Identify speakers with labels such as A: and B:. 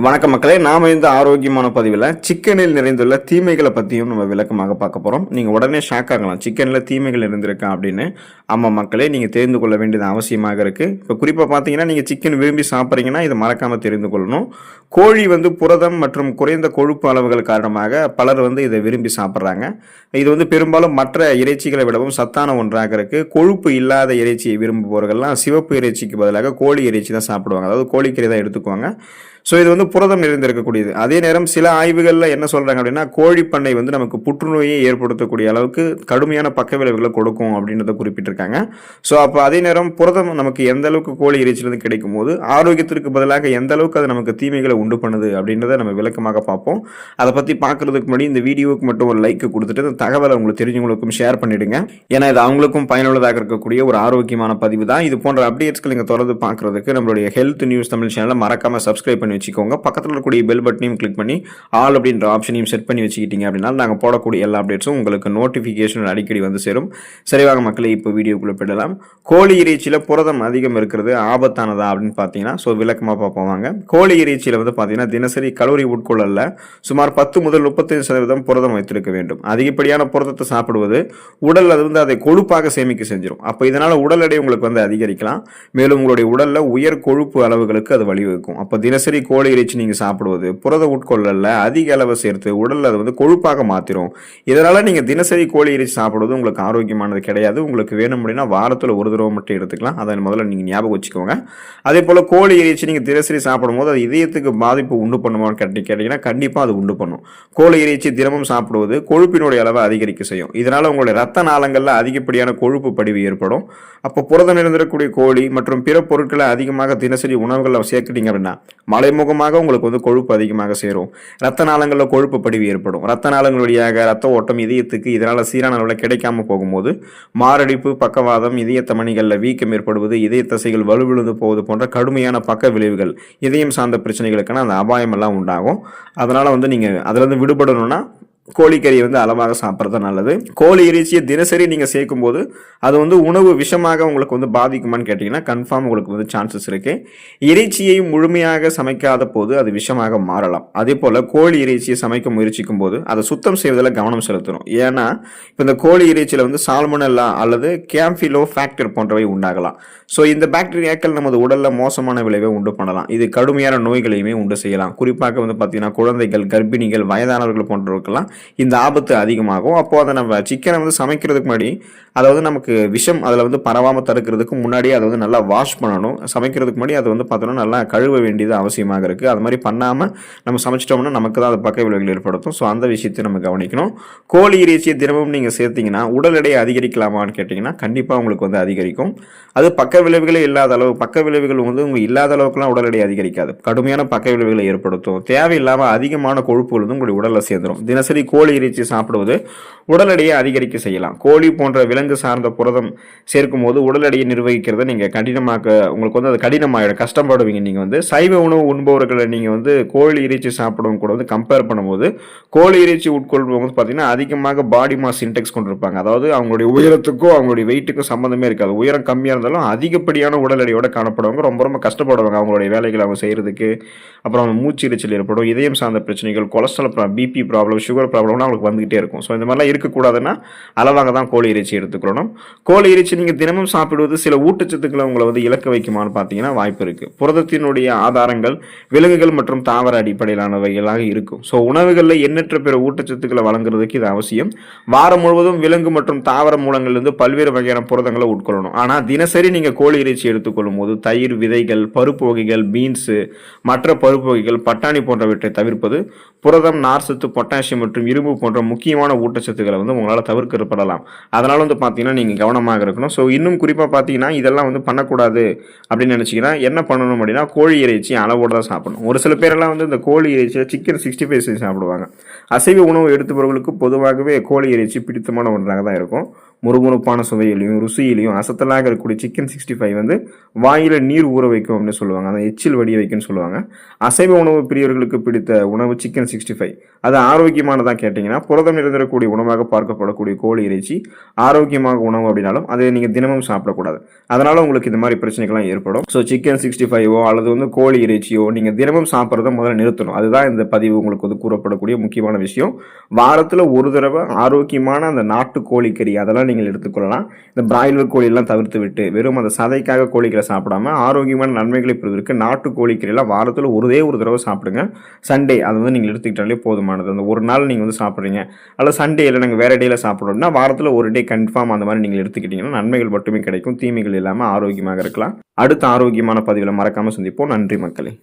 A: வணக்கம் மக்களே, நாம இந்த ஆரோக்கியமான பதிவில் சிக்கனில் நிறைந்துள்ள தீமைகளை பற்றியும் நம்ம விளக்கமாக பார்க்க போகிறோம். நீங்கள் உடனே ஷாக் ஆகலாம், சிக்கனில் தீமைகள் இருந்திருக்கா அப்படின்னு. ஆமாம் மக்களே, நீங்கள் தெரிந்து கொள்ள வேண்டியது அவசியமாக இருக்குது. இப்போ குறிப்பாக பார்த்தீங்கன்னா, நீங்கள் சிக்கன் விரும்பி சாப்பிட்றீங்கன்னா இதை மறக்காமல் தெரிந்து கொள்ளணும். கோழி புரதம் மற்றும் குறைந்த கொழுப்பு அளவுகள் காரணமாக பலர் இதை விரும்பி சாப்பிட்றாங்க. இது பெரும்பாலும் மற்ற இறைச்சிகளை விடவும் சத்தான ஒன்றாக இருக்குது. கொழுப்பு இல்லாத இறைச்சியை விரும்புபவர்கள்லாம் சிவப்பு இறைச்சிக்கு பதிலாக கோழி இறைச்சி தான் சாப்பிடுவாங்க, அதாவது கோழிக்கறி தான் எடுத்துக்குவாங்க. ஸோ இது புரதம் நிறைந்திருக்கக்கூடியது. அதே நேரம் சில ஆய்வுகளில் என்ன சொல்கிறாங்க அப்படின்னா, கோழி பண்ணை நமக்கு புற்றுநோயை ஏற்படுத்தக்கூடிய அளவுக்கு கடுமையான பக்க விளைவுகளை கொடுக்கும் அப்படின்றத குறிப்பிட்டிருக்காங்க. ஸோ அப்போ அதே நேரம் புரதம் நமக்கு எந்த அளவுக்கு கோழி இறைச்சியிலிருந்து கிடைக்கும் போது ஆரோக்கியத்திற்கு பதிலாக எந்த அளவுக்கு அது நமக்கு தீமைகளை உண்டு பண்ணுது அப்படின்றத நம்ம விளக்கமாக பார்ப்போம். அதை பற்றி பார்க்கறதுக்கு முன்னாடி இந்த வீடியோவுக்கு மட்டும் ஒரு லைக் கொடுத்துட்டு இந்த தகவலை உங்களுக்கு தெரிஞ்சவங்களுக்கும் ஷேர் பண்ணிடுங்க. ஏன்னா இது அவங்களுக்கும் பயனுள்ளதாக இருக்கக்கூடிய ஒரு ஆரோக்கியமான பதிவு தான். இது போன்ற அப்டேட்ஸ்கள் நீங்கள் தொடர்ந்து பார்க்கறதுக்கு நம்மளுடைய ஹெல்த் நியூஸ் தமிழ் சேனலை மறக்காம சப்ஸ்கிரைப் பண்ணி வச்சுக்கோங்க. பக்கத்தில் இருக்கக்கூடிய பெல் பட்டனையும் கிளிக் பண்ணி ஆல் அப்படின்ற ஆப்ஷனையும் செட் பண்ணி வச்சுக்கிட்டீங்க அப்படின்னா நாங்கள் போடக்கூடிய எல்லா அப்டேட்ஸும் உங்களுக்கு நோட்டிஃபிகேஷன் அடிக்கடி சேரும். சரிவாக மக்களே, இப்போ வீடியோக்குள்ள போயிடலாம். கோழி இறைச்சியில் புரதம் அதிகம் இருக்கிறது ஆபத்தானதா அப்படின்னு பார்த்தீங்கன்னா, ஸோ விளக்கமாக பார்ப்போம். கோழி இறைச்சியில் பார்த்தீங்கன்னா தினசரி கலோரி உட்கொள்ளல சுமார் 10 முதல் 35% புரதம் வைத்திருக்க வேண்டும். அதிகப்படியான புரதத்தை சாப்பிடுவது உடல் அதை கொழுப்பாக சேமிக்க செஞ்சிடும். அப்போ இதனால் உடல் எடை உங்களுக்கு அதிகரிக்கலாம். மேலும் உங்களுடைய உடலில் உயர் கொழுப்பு அளவுகளுக்கு அது வழிவகுக்கும். அப்போ தினசரி கோழி இறைச்சி நீங்கள் சாப்பிடுவது புரத உட்கொள்ளல அதிக அளவு சேர்த்து உடலில் அது கொழுப்பாக மாற்றிடும். இதனால் நீங்கள் தினசரி கோழி இறைச்சி சாப்பிடுவது உங்களுக்கு ஆரோக்கியமானது கிடையாது. உங்களுக்கு வேணும் அப்படின்னா வாரத்தில் ஒரு தடவை மட்டும் எடுத்துக்கலாம். அதை முதல்ல நீங்கள் ஞாபகம் வச்சுக்கோங்க. அதே போல் கோழி இறைச்சி நீங்கள் தினசரி சாப்பிடும்போது அது இதயத்துக்கு பாதிப்பு உண்டு பண்ணுமான்னு கேட்டிங்கன்னா கண்டிப்பாக அது உண்டு பண்ணும். கோழி இறைச்சி தினமும் சாப்பிடுவது கொழுப்பினுடைய அளவை அதிகரிக்க செய்யும். இதனால் உங்களுடைய ரத்த நாளங்களில் அதிகப்படியான கொழுப்பு படிவு ஏற்படும். அப்போ புரதம் இருந்திருக்கக்கூடிய கோழி மற்றும் பிற பொருட்களை அதிகமாக தினசரி உணவுகளில் சேர்க்கிட்டீங்க அப்படின்னா மறைமுகமாக உங்களுக்கு கொழுப்பு அதிகமாக சேரும். ரத்த நாளங்களில் கொழுப்பு படிவு ஏற்படும். ரத்த நாளங்கள் வழியாக ரத்த ஓட்டம் இதயத்துக்கு இதனால் சீரான அளவில் கிடைக்காம போகும்போது மாரடைப்பு, பக்கவாதம், இதய தமனிகளில் வீக்கம் ஏற்படுவது, இதய தசைகள் வலுவிழுந்து போவது போன்ற கடுமையான பக்க விளைவுகள், இதயம் சார்ந்த பிரச்சனைகளுக்கான அந்த அபாயம் எல்லாம் உண்டாகும். அதனால நீங்கள் அதிலிருந்து விடுபடணும்னா கோழிக்கறியை அளவாக சாப்பிட்றது நல்லது. கோழி இறைச்சியை தினசரி நீங்கள் சேர்க்கும் போது அது உணவு விஷமாக உங்களுக்கு பாதிக்குமான்னு கேட்டிங்கன்னா கன்ஃபார்ம் உங்களுக்கு சான்சஸ் இருக்கு. இறைச்சியை முழுமையாக சமைக்காத போது அது விஷமாக மாறலாம். அதே போல் கோழி இறைச்சியை சமைக்க முயற்சிக்கும் போது அதை சுத்தம் செய்வதில் கவனம் செலுத்தணும். ஏன்னா இப்போ இந்த கோழி இறைச்சியில் சால்மோனெல்லா அல்லது கேம்பிலோ ஃபேக்டர் போன்றவை உண்டாகலாம். ஸோ இந்த பாக்டீரியாக்கள் நமது உடலில் மோசமான விளைவை உண்டு பண்ணலாம். இது கடுமையான நோய்களையுமே உண்டு செய்யலாம். குறிப்பாக பார்த்தீங்கன்னா குழந்தைகள், கர்ப்பிணிகள், வயதானவர்கள் போன்றவர்கள்லாம் இந்த ஆபத்து அதிகமாகும். அப்போ அதை நம்ம சிக்கனை சமைக்கிறதுக்கு முன்னாடி நமக்கு விஷம் அதில் பரவாமல் தடுக்கிறதுக்கு முன்னாடி அதை நல்லா வாஷ் பண்ணணும். சமைக்கிறதுக்கு முன்னாடி அதை பார்த்தோன்னா நல்லா கழுவ வேண்டியது அவசியமாக இருக்குது. அது மாதிரி பண்ணாமல் நம்ம சமைச்சிட்டோம்னா நமக்கு தான் அது பக்க விளைவுகள் ஏற்படுத்தும். ஸோ அந்த விஷயத்தை நம்ம கவனிக்கணும். கோழி இறைச்சியை தினமும் நீங்கள் சேர்த்தீங்கன்னா உடல் எடையை அதிகரிக்கலாமான்னு கேட்டிங்கன்னா கண்டிப்பாக உங்களுக்கு அதிகரிக்கும். அது பக்க விளைவுகளே இல்லாத அளவு, பக்க விளைவுகள் இல்லாத அளவுக்குலாம் உடல் எடை அதிகரிக்காது. கடுமையான பக்க விளைவுகளை ஏற்படுத்தும். தேவையில்லாமல் அதிகமான கொழுப்புகள் உங்களுடைய உடலில் சேர்ந்துடும். தினசரி கோழி இறைச்சி சாப்பிடுவது உடல் எடையை அதிகரிக்க செய்யலாம். கோழி போன்ற விலங்கு சார்ந்த புரதம் சேர்க்கும் போது உடல் எடையை நிர்வகிக்கிறத நீங்கள் கடினமாக உங்களுக்கு அது கடினமாகிடும், கஷ்டப்படுவீங்க. நீங்கள் சைவ உணவு உண்பவர்களை நீங்கள் கோழி இறைச்சி சாப்பிடவும் கூட கம்பேர் பண்ணும்போது கோழி இறைச்சி உட்கொள்வது பார்த்தீங்கன்னா அதிகமாக பாடி மாஸ் இன்டெக்ஸ் கொண்டிருப்பாங்க. அதாவது அவங்களுடைய உயரத்துக்கும் அவங்களுடைய வெயிட்டுக்கும் சம்மந்தமே இருக்காது. உயரம் கம்மியாக இருந்தாலும் அதிகப்படியான உடல் எடையோட காணப்படுவாங்க. ரொம்ப ரொம்ப கஷ்டப்படுவாங்க அவங்களுடைய வேலைகளை அவங்க செய்கிறதுக்கு. அப்புறம் மூச்சு இறைச்சல் ஏற்படும், இதயம் சார்ந்த பிரச்சனைகள், கொலஸ்ட்ரால், பிபி ப்ராப்ளம், சுகர் ப்ராப்ளம்லாம் அவங்களுக்கு வந்துகிட்டே இருக்கும். ஸோ இந்த மாதிரிலாம் இருக்கக்கூடாதுன்னா அளவாக தான் கோழி இறைச்சி எடுத்துக்கணும். கோழி இறைச்சி நீங்கள் தினமும் சாப்பிடுவது சில ஊட்டச்சத்துக்களை உங்களை இலக்க வைக்குமான்னு பார்த்தீங்கன்னா வாய்ப்பு இருக்குது. புரதத்தினுடைய ஆதாரங்கள் விலங்குகள் மற்றும் தாவர அடிப்படையிலானவைகளாக இருக்கும். ஸோ உணவுகளில் எண்ணற்ற பிற ஊட்டச்சத்துக்களை வழங்குறதுக்கு இது அவசியம். வாரம் முழுவதும் விலங்கு மற்றும் தாவர மூலங்களிலிருந்து பல்வேறு வகையான புரதங்களை உட்கொள்ளணும். ஆனால் தினசரி நீங்கள் கோழி இறைச்சி எடுத்துக்கொள்ளும் போது தயிர், விதைகள், பருப்பு வகைகள், பீன்ஸு, மற்ற பருப்பு வகைகள், பட்டாணி போன்றவற்றை தவிர்ப்பது புரதம், நார்சத்து, பொட்டாசியம் மற்றும் இரும்பு போன்ற முக்கியமான ஊட்டச்சத்துக்களை உங்களால் தவிர்க்கப்படலாம். அதனால பார்த்தீங்கன்னா நீங்கள் கவனமாக இருக்கணும். ஸோ இன்னும் குறிப்பாக பார்த்தீங்கன்னா இதெல்லாம் பண்ணக்கூடாது அப்படின்னு நினச்சிங்கன்னா என்ன பண்ணணும் அப்படின்னா கோழி இறைச்சி அளவோடு தான் சாப்பிடணும். ஒரு சில பேரெல்லாம் இந்த கோழி இறைச்சியில் சிக்கன் 65 செஞ்சு சாப்பிடுவாங்க. அசைவ உணவு எடுத்துப்பவர்களுக்கு பொதுவாகவே கோழி இறைச்சி பிடித்தமான ஒன்றாக தான் இருக்கும். முறுமுறுப்பான சுவையிலையும் ருசியிலையும் அசத்தலாக இருக்கக்கூடிய சிக்கன் 65 வாயில் நீர் ஊற வைக்கும் அப்படின்னு சொல்லுவாங்க. அதை எச்சில் வடிய வைக்கும்னு சொல்லுவாங்க. அசைவ உணவு பிரியர்களுக்கு பிடித்த உணவு சிக்கன் 65. அது ஆரோக்கியமானதாக கேட்டிங்கன்னா புரதம் நிறைந்திருக்கக்கூடிய உணவாக பார்க்கப்படக்கூடிய கோழி இறைச்சி ஆரோக்கியமாக உணவு அப்படின்னாலும் அதை நீங்கள் தினமும் சாப்பிடக்கூடாது. அதனால் உங்களுக்கு இந்த மாதிரி பிரச்சனைகள்லாம் ஏற்படும். ஸோ சிக்கன் 65ஓ அல்லது வந்து கோழி இறைச்சியோ நீங்கள் தினமும் சாப்பிட்றத முதல்ல நிறுத்தணும். அதுதான் இந்த பதிவு உங்களுக்கு வந்து கூறப்படக்கூடிய முக்கியமான விஷயம். வாரத்தில் ஒரு தடவை ஆரோக்கியமான அந்த நாட்டு கோழிக்கறி அதெல்லாம் நீங்கள் எடுத்துக்கொள்ளலாம். இந்த பிராய்லர் கோழியெல்லாம் தவிர்த்து விட்டு வெறும் அந்த சதைக்காக கோழிகளை சாப்பிடாம ஆரோக்கியமான நன்மைகளை பெறுவதற்கு நாட்டு கோழிக்கறியெல்லாம் வாரத்தில் ஒரு தடவை சாப்பிடுங்க. சண்டே அது வந்து நீங்கள் எடுத்துக்கிட்டாலே போதுமானது. அந்த ஒரு நாள் நீங்கள் வந்து சாப்பிட்றீங்க அல்லது சண்டே இல்லை நாங்கள் வேறு டேயில் சாப்பிட்றோம்னா வாரத்தில் ஒரு டே கன்ஃபார்ம் அந்த மாதிரி நீங்கள் எடுத்துக்கிட்டிங்கன்னா நன்மைகள் மட்டுமே கிடைக்கும். தீமைகள் இல்லாமல் ஆரோக்கியமாக இருக்கலாம். அடுத்த ஆரோக்கியமான பதிவில் மறக்காமல் சந்திப்போம். நன்றி மக்களே.